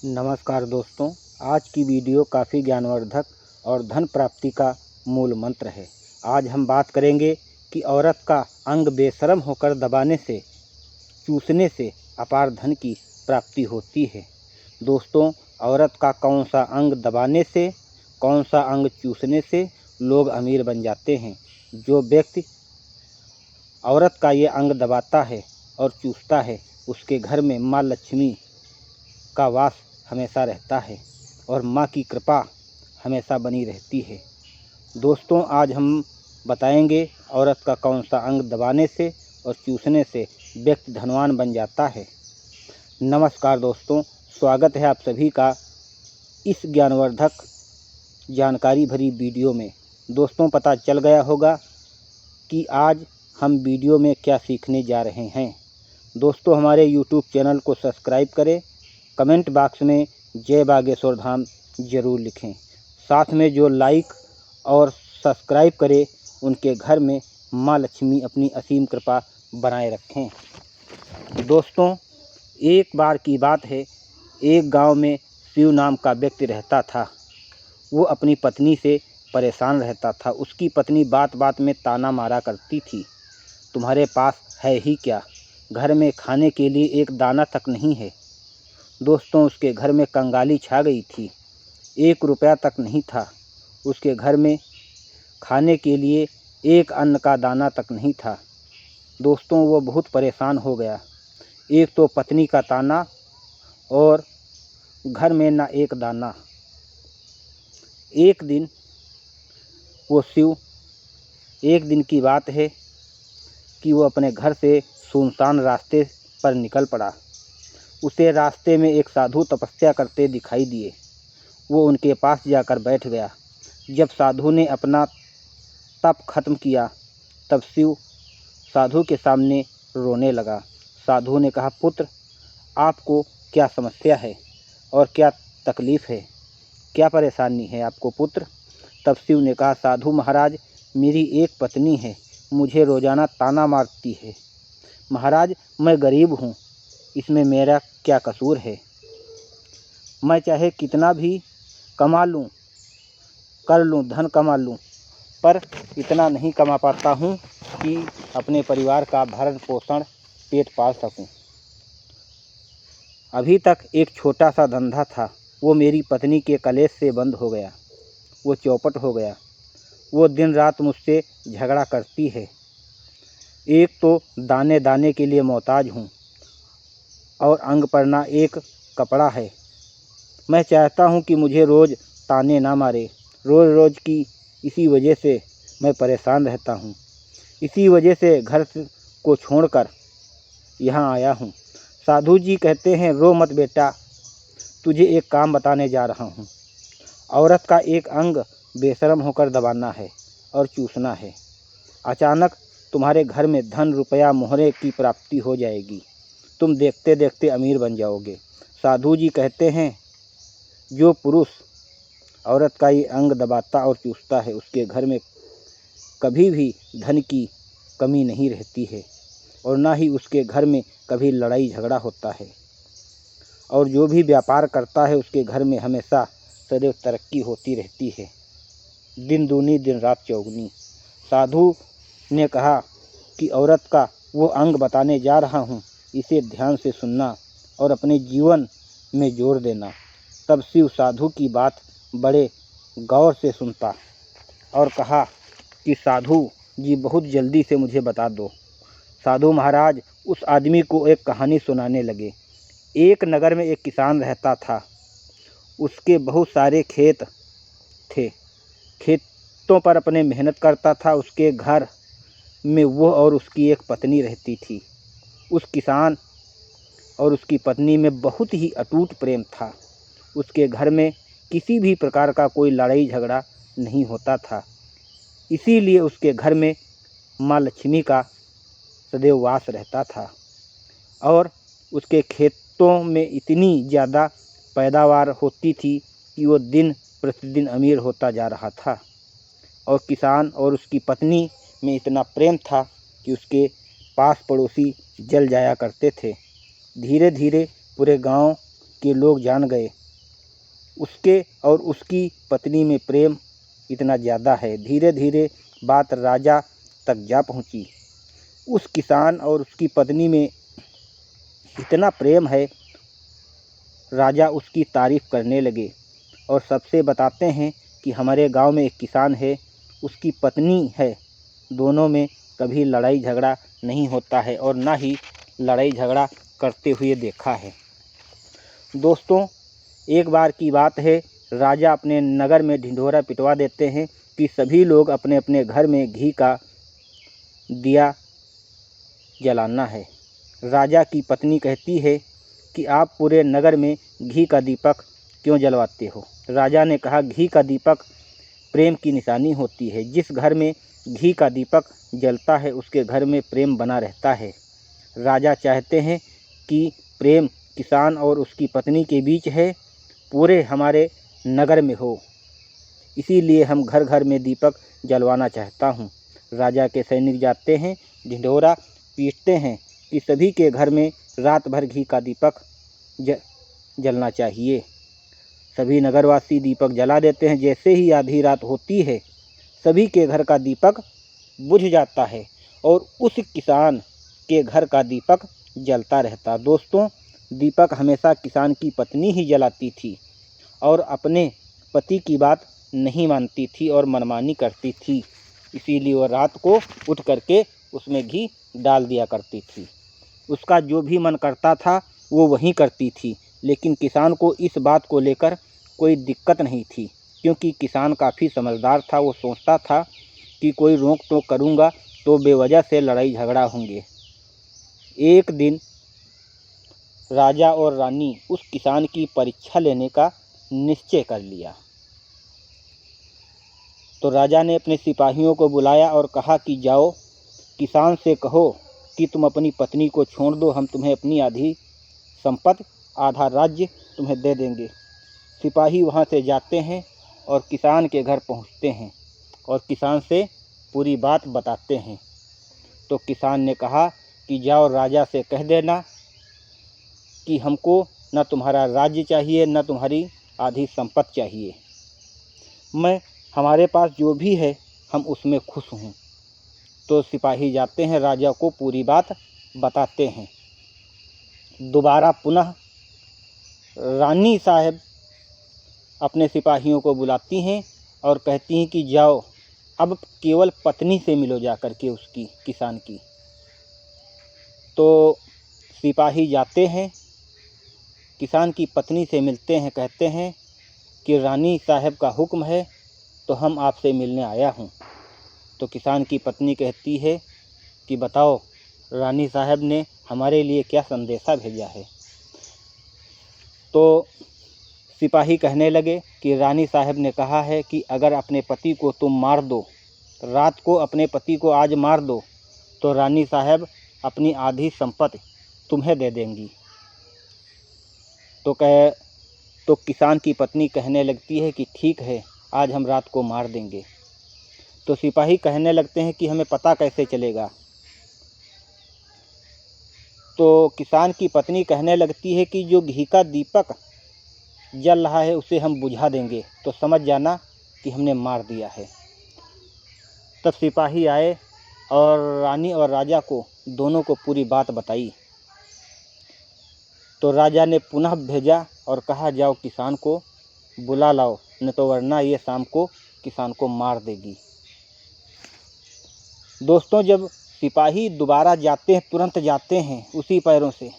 नमस्कार दोस्तों, आज की वीडियो काफ़ी ज्ञानवर्धक और धन प्राप्ति का मूल मंत्र है। आज हम बात करेंगे कि औरत का अंग बेशर्म होकर दबाने से, चूसने से अपार धन की प्राप्ति होती है। दोस्तों, औरत का कौन सा अंग दबाने से, कौन सा अंग चूसने से लोग अमीर बन जाते हैं। जो व्यक्ति औरत का ये अंग दबाता है और चूसता है, उसके घर में माँ लक्ष्मी का वास हमेशा रहता है और माँ की कृपा हमेशा बनी रहती है। दोस्तों, आज हम बताएंगे औरत का कौन सा अंग दबाने से और चूसने से व्यक्ति धनवान बन जाता है। नमस्कार दोस्तों, स्वागत है आप सभी का इस ज्ञानवर्धक जानकारी भरी वीडियो में। दोस्तों, पता चल गया होगा कि आज हम वीडियो में क्या सीखने जा रहे हैं। दोस्तों, हमारे YouTube चैनल को सब्सक्राइब करें, कमेंट बॉक्स में जय बागेश्वर धाम ज़रूर लिखें। साथ में जो लाइक और सब्सक्राइब करे उनके घर में माँ लक्ष्मी अपनी असीम कृपा बनाए रखें। दोस्तों, एक बार की बात है, एक गांव में शिव नाम का व्यक्ति रहता था। वो अपनी पत्नी से परेशान रहता था। उसकी पत्नी बात बात में ताना मारा करती थी, तुम्हारे पास है ही क्या, घर में खाने के लिए एक दाना तक नहीं है। दोस्तों, उसके घर में कंगाली छा गई थी। 1 रुपया तक नहीं था। उसके घर में खाने के लिए एक अन्न का दाना तक नहीं था। दोस्तों, वो बहुत परेशान हो गया। एक तो पत्नी का ताना और घर में ना एक दाना। एक दिन की बात है कि वो अपने घर से सुनसान रास्ते पर निकल पड़ा। उसे रास्ते में एक साधु तपस्या करते दिखाई दिए। वो उनके पास जाकर बैठ गया। जब साधु ने अपना तप खत्म किया, तब शिव साधु के सामने रोने लगा। साधु ने कहा, पुत्र, आपको क्या समस्या है और क्या तकलीफ़ है, क्या परेशानी है आपको पुत्र। तब शिव ने कहा, साधु महाराज, मेरी एक पत्नी है, मुझे रोज़ाना ताना मारती है। महाराज, मैं गरीब हूँ, इसमें मेरा क्या कसूर है। मैं चाहे कितना भी कमा लूँ, कर लूँ, धन कमा लूँ, पर इतना नहीं कमा पाता हूँ कि अपने परिवार का भरण पोषण, पेट पाल सकूँ। अभी तक एक छोटा सा धंधा था, वो मेरी पत्नी के कलेश से बंद हो गया, वो चौपट हो गया। वो दिन रात मुझसे झगड़ा करती है। एक तो दाने दाने के लिए मोहताज हूँ और अंग पर ना एक कपड़ा है। मैं चाहता हूँ कि मुझे रोज़ ताने ना मारे। रोज़ रोज़ की इसी वजह से मैं परेशान रहता हूँ। इसी वजह से घर को छोड़कर यहाँ आया हूँ। साधु जी कहते हैं, रो मत बेटा, तुझे एक काम बताने जा रहा हूँ। औरत का एक अंग बेशर्म होकर दबाना है और चूसना है। अचानक तुम्हारे घर में धन रुपया मोहरे की प्राप्ति हो जाएगी। तुम देखते देखते अमीर बन जाओगे। साधु जी कहते हैं, जो पुरुष औरत का ये अंग दबाता और चूसता है, उसके घर में कभी भी धन की कमी नहीं रहती है और ना ही उसके घर में कभी लड़ाई झगड़ा होता है। और जो भी व्यापार करता है, उसके घर में हमेशा सदैव तरक्की होती रहती है, दिन दूनी दिन रात चौगुनी। साधु ने कहा कि औरत का वो अंग बताने जा रहा हूँ, इसे ध्यान से सुनना और अपने जीवन में जोड़ देना। तब शिव साधु की बात बड़े गौर से सुनता और कहा कि साधु जी, बहुत जल्दी से मुझे बता दो। साधु महाराज उस आदमी को एक कहानी सुनाने लगे। एक नगर में एक किसान रहता था। उसके बहुत सारे खेत थे। खेतों पर अपने मेहनत करता था। उसके घर में वो और उसकी एक पत्नी रहती थी। उस किसान और उसकी पत्नी में बहुत ही अटूट प्रेम था। उसके घर में किसी भी प्रकार का कोई लड़ाई झगड़ा नहीं होता था। इसीलिए उसके घर में माँ लक्ष्मी का सदैव वास रहता था और उसके खेतों में इतनी ज़्यादा पैदावार होती थी कि वो दिन प्रतिदिन अमीर होता जा रहा था। और किसान और उसकी पत्नी में इतना प्रेम था कि उसके पास पड़ोसी जल जाया करते थे। धीरे धीरे पूरे गांव के लोग जान गए उसके और उसकी पत्नी में प्रेम इतना ज़्यादा है। धीरे धीरे बात राजा तक जा पहुंची। उस किसान और उसकी पत्नी में इतना प्रेम है, राजा उसकी तारीफ़ करने लगे और सबसे बताते हैं कि हमारे गांव में एक किसान है, उसकी पत्नी है, दोनों में कभी लड़ाई झगड़ा नहीं होता है और ना ही लड़ाई झगड़ा करते हुए देखा है। दोस्तों, एक बार की बात है, राजा अपने नगर में ढिंढोरा पिटवा देते हैं कि सभी लोग अपने अपने घर में घी का दिया जलाना है। राजा की पत्नी कहती है कि आप पूरे नगर में घी का दीपक क्यों जलवाते हो? राजा ने कहा, घी का दीपक प्रेम की निशानी होती है। जिस घर में घी का दीपक जलता है उसके घर में प्रेम बना रहता है। राजा चाहते हैं कि प्रेम किसान और उसकी पत्नी के बीच है, पूरे हमारे नगर में हो, इसीलिए हम घर घर में दीपक जलवाना चाहता हूँ। राजा के सैनिक जाते हैं, ढिंढोरा पीटते हैं कि सभी के घर में रात भर घी का दीपक जलना चाहिए। सभी नगरवासी दीपक जला देते हैं। जैसे ही आधी रात होती है, सभी के घर का दीपक बुझ जाता है और उस किसान के घर का दीपक जलता रहता। दोस्तों, दीपक हमेशा किसान की पत्नी ही जलाती थी और अपने पति की बात नहीं मानती थी और मनमानी करती थी, इसीलिए वह रात को उठ करके उसमें घी डाल दिया करती थी। उसका जो भी मन करता था वो वही करती थी, लेकिन किसान को इस बात को लेकर कोई दिक्कत नहीं थी, क्योंकि किसान काफ़ी समझदार था। वो सोचता था कि कोई रोक टोक करूँगा तो बेवजह से लड़ाई झगड़ा होंगे। एक दिन राजा और रानी उस किसान की परीक्षा लेने का निश्चय कर लिया। तो राजा ने अपने सिपाहियों को बुलाया और कहा कि जाओ, किसान से कहो कि तुम अपनी पत्नी को छोड़ दो, हम तुम्हें अपनी आधी संपत्ति, आधा राज्य तुम्हें दे देंगे। सिपाही वहाँ से जाते हैं और किसान के घर पहुँचते हैं और किसान से पूरी बात बताते हैं। तो किसान ने कहा कि जाओ, राजा से कह देना कि हमको न तुम्हारा राज्य चाहिए, न तुम्हारी आधी संपत्ति चाहिए, हमारे पास जो भी है हम उसमें खुश हूँ। तो सिपाही जाते हैं, राजा को पूरी बात बताते हैं। दोबारा पुनः रानी साहब अपने सिपाहियों को बुलाती हैं और कहती हैं कि जाओ, अब केवल पत्नी से मिलो जा कर के उसकी, किसान की। तो सिपाही जाते हैं, किसान की पत्नी से मिलते हैं, कहते हैं कि रानी साहब का हुक्म है तो हम आपसे मिलने आया हूँ। तो किसान की पत्नी कहती है कि बताओ, रानी साहब ने हमारे लिए क्या संदेशा भेजा है? तो सिपाही कहने लगे कि रानी साहब ने कहा है कि अगर अपने पति को तुम मार दो, रात को अपने पति को आज मार दो, तो रानी साहब अपनी आधी संपत्ति तुम्हें दे देंगी। तो किसान की पत्नी कहने लगती है कि ठीक है, आज हम रात को मार देंगे। तो सिपाही कहने लगते हैं कि हमें पता कैसे चलेगा? तो किसान की पत्नी कहने लगती है कि जो घी का दीपक जल रहा है उसे हम बुझा देंगे, तो समझ जाना कि हमने मार दिया है। तब सिपाही आए और रानी और राजा को दोनों को पूरी बात बताई। तो राजा ने पुनः भेजा और कहा, जाओ किसान को बुला लाओ, नहीं तो वरना ये शाम को किसान को मार देगी। दोस्तों, जब सिपाही दोबारा जाते हैं, तुरंत जाते हैं उसी पैरों से,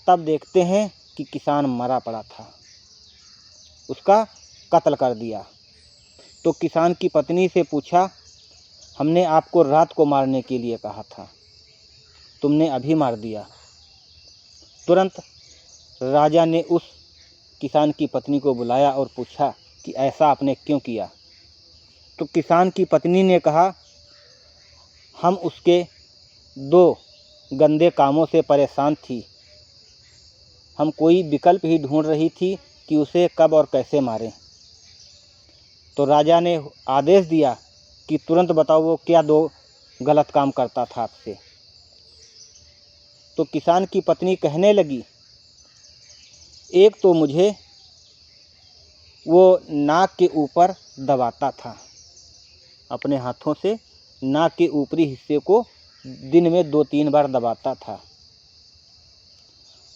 तब देखते हैं कि किसान मरा पड़ा था, उसका कत्ल कर दिया। तो किसान की पत्नी से पूछा, हमने आपको रात को मारने के लिए कहा था, तुमने अभी मार दिया। तुरंत राजा ने उस किसान की पत्नी को बुलाया और पूछा कि ऐसा आपने क्यों किया? तो किसान की पत्नी ने कहा, हम उसके 2 गंदे कामों से परेशान थी, हम कोई विकल्प ही ढूंढ रही थी कि उसे कब और कैसे मारें। तो राजा ने आदेश दिया कि तुरंत बताओ वो क्या 2 गलत काम करता था आपसे। तो किसान की पत्नी कहने लगी, एक तो मुझे वो नाक के ऊपर दबाता था, अपने हाथों से नाक के ऊपरी हिस्से को दिन में 2-3 बार दबाता था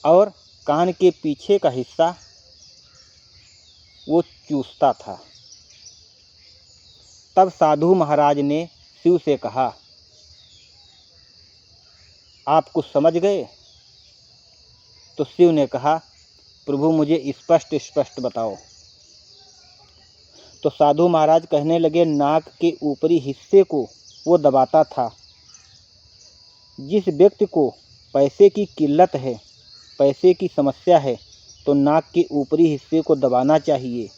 और कान के पीछे का हिस्सा वो चूसता था। तब साधु महाराज ने शिव से कहा, आप कुछ समझ गए? तो शिव ने कहा, प्रभु मुझे स्पष्ट स्पष्ट बताओ। तो साधु महाराज कहने लगे, नाक के ऊपरी हिस्से को वो दबाता था। जिस व्यक्ति को पैसे की किल्लत है, पैसे की समस्या है, तो नाक के ऊपरी हिस्से को दबाना चाहिए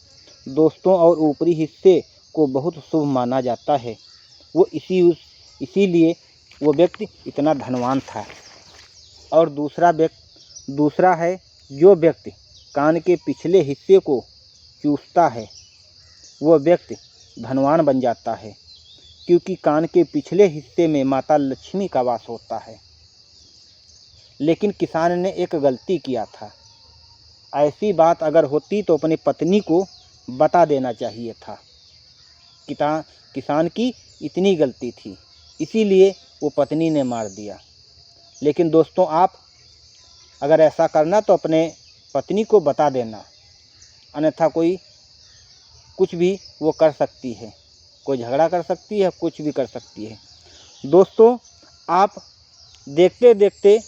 दोस्तों, और ऊपरी हिस्से को बहुत शुभ माना जाता है। वो इसीलिए वो व्यक्ति इतना धनवान था। और दूसरा है, जो व्यक्ति कान के पिछले हिस्से को चूसता है वो व्यक्ति धनवान बन जाता है, क्योंकि कान के पिछले हिस्से में माता लक्ष्मी का वास होता है। लेकिन किसान ने एक गलती किया था। ऐसी बात अगर होती तो अपनी पत्नी को बता देना चाहिए था। किसान की इतनी गलती थी, इसीलिए वो पत्नी ने मार दिया। लेकिन दोस्तों, आप अगर ऐसा करना तो अपने पत्नी को बता देना, अन्यथा कोई कुछ भी वो कर सकती है, कोई झगड़ा कर सकती है, कुछ भी कर सकती है। दोस्तों, आप देखते देखते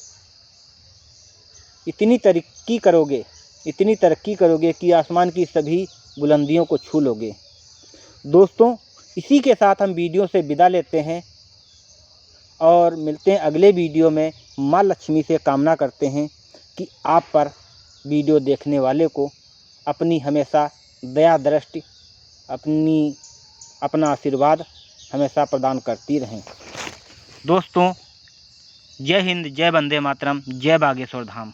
इतनी तरक्की करोगे कि आसमान की सभी बुलंदियों को छू लोगे। दोस्तों, इसी के साथ हम वीडियो से विदा लेते हैं और मिलते हैं अगले वीडियो में। माँ लक्ष्मी से कामना करते हैं कि आप पर वीडियो देखने वाले को अपनी हमेशा दया दृष्टि, अपना आशीर्वाद हमेशा प्रदान करती रहें। दोस्तों, जय हिंद, जय वंदे मातरम, जय बागेश्वर धाम।